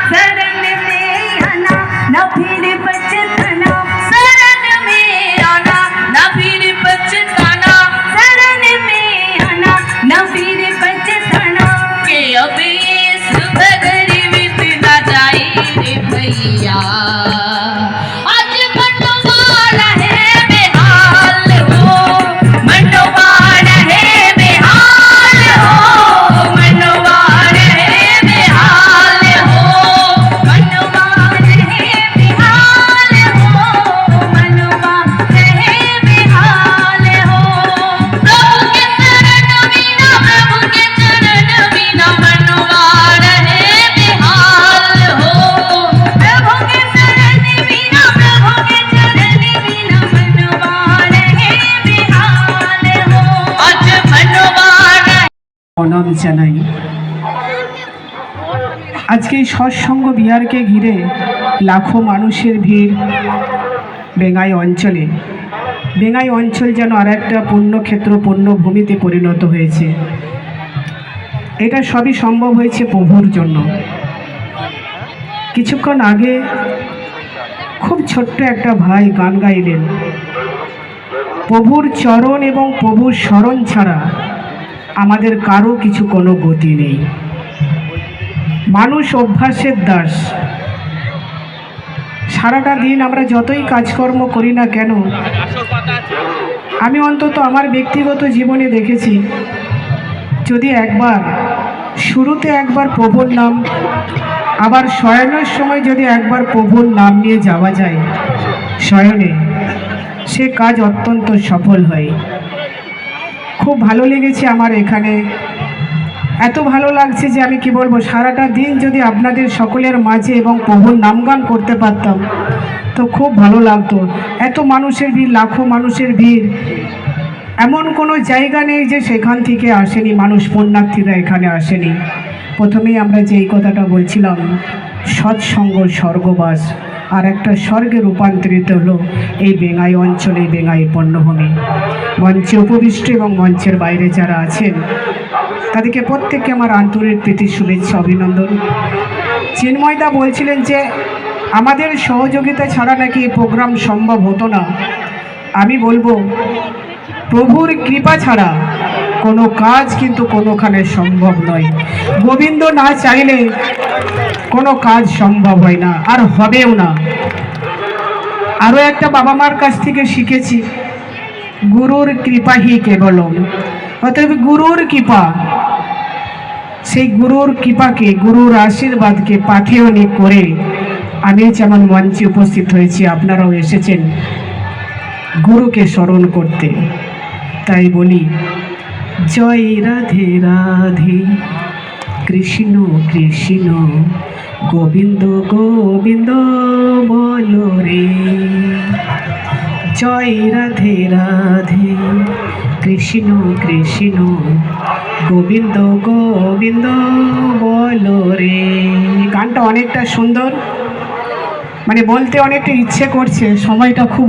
शरण में आना न फिर पछताना, शरण में आना न फिर पछताना, शरण में आना न फिर पछताना। के अब ये सुभद्र बीत न जाए रे भैया, প্রণাম জানাই। আজকে এই সৎসঙ্গ বিহারকে ঘিরে লাখো মানুষের ভিড় বেঙ্গাই অঞ্চলে। বেঙ্গাই অঞ্চল যেন আর একটা পুণ্যক্ষেত্র, পুণ্যভূমিতে পরিণত হয়েছে। এটা সবই সম্ভব হয়েছে প্রভুর জন্য। কিছুক্ষণ আগে খুব ছোট্ট একটা ভাই গান গাইলেন, প্রভুর চরণ এবং প্রভুর শরণ ছাড়া আমাদের কারো কিছু কোনো গতি নেই। মানুষ অভ্যাসের দাস। সারাটা দিন আমরা যতই কাজকর্ম করি না কেন, আমি অন্তত আমার ব্যক্তিগত জীবনে দেখেছি, যদি একবার শুরুতে একবার প্রভুর নাম, আবার শয়নের সময় যদি একবার প্রভুর নাম নিয়ে যাওয়া যায় শয়নে, সে কাজ অত্যন্ত সফল হয়। খুব ভালো লেগেছে আমার এখানে, এত ভালো লাগছে যে আমি কি বলবো। সারাটা দিন যদি আপনাদের সকলের মাঝে এবং প্রভুর নামগান করতে পারতাম তো খুব ভালো লাগতো। এত মানুষের ভিড়, লাখো মানুষের ভিড়, এমন কোনো জায়গা নেই যে সেখান থেকে আসেনি মানুষ, পুণ্যার্থীরা এখানে আসেনি। প্রথমেই আমরা যে এই কথাটা বলছিলাম, সৎসঙ্গ স্বর্গবাস, আর একটা স্বর্গে রূপান্তরিত হলো এই বেঙ্গাই অঞ্চলে, বেঙ্গাই পণ্যভূমি। মঞ্চে উপবিষ্ট এবং মঞ্চের বাইরে যারা আছেন তাদেরকে প্রত্যেককে আমার আন্তরিক প্রীতি, শুভেচ্ছা, অভিনন্দন। চিন্ময়দা বলছিলেন যে আমাদের সহযোগিতা ছাড়া নাকি এই প্রোগ্রাম সম্ভব হতো না। আমি বলবো প্রভুর কৃপা ছাড়া কোনো কাজ কিন্তু কোনোখানে সম্ভব নয়। গোবিন্দ না চাইলে কোনো কাজ সম্ভব হয় না, আর হবেও না। আরও একটা বাবা মার কাছ থেকে শিখেছি, গুরুর কৃপাহি কেবলম। অতএব গুরুর কৃপা, সেই গুরুর কৃপাকে, গুরুর আশীর্বাদকে পাথেয়নি করে আমি যেমন মঞ্চে উপস্থিত হয়েছি, আপনারাও এসেছেন গুরুকে স্মরণ করতে। তাই বলি, জয় রাধে রাধে, কৃষ্ণ কৃষ্ণ গোবিন্দ গোবিন্দ বলো রে। জয় রাধে রাধে, কৃষ্ণ কৃষ্ণ গোবিন্দ গোবিন্দ বলো রে। গানটা অনেকটা সুন্দর, মানে বলতে অনেকটা ইচ্ছে করছে, সময়টা খুব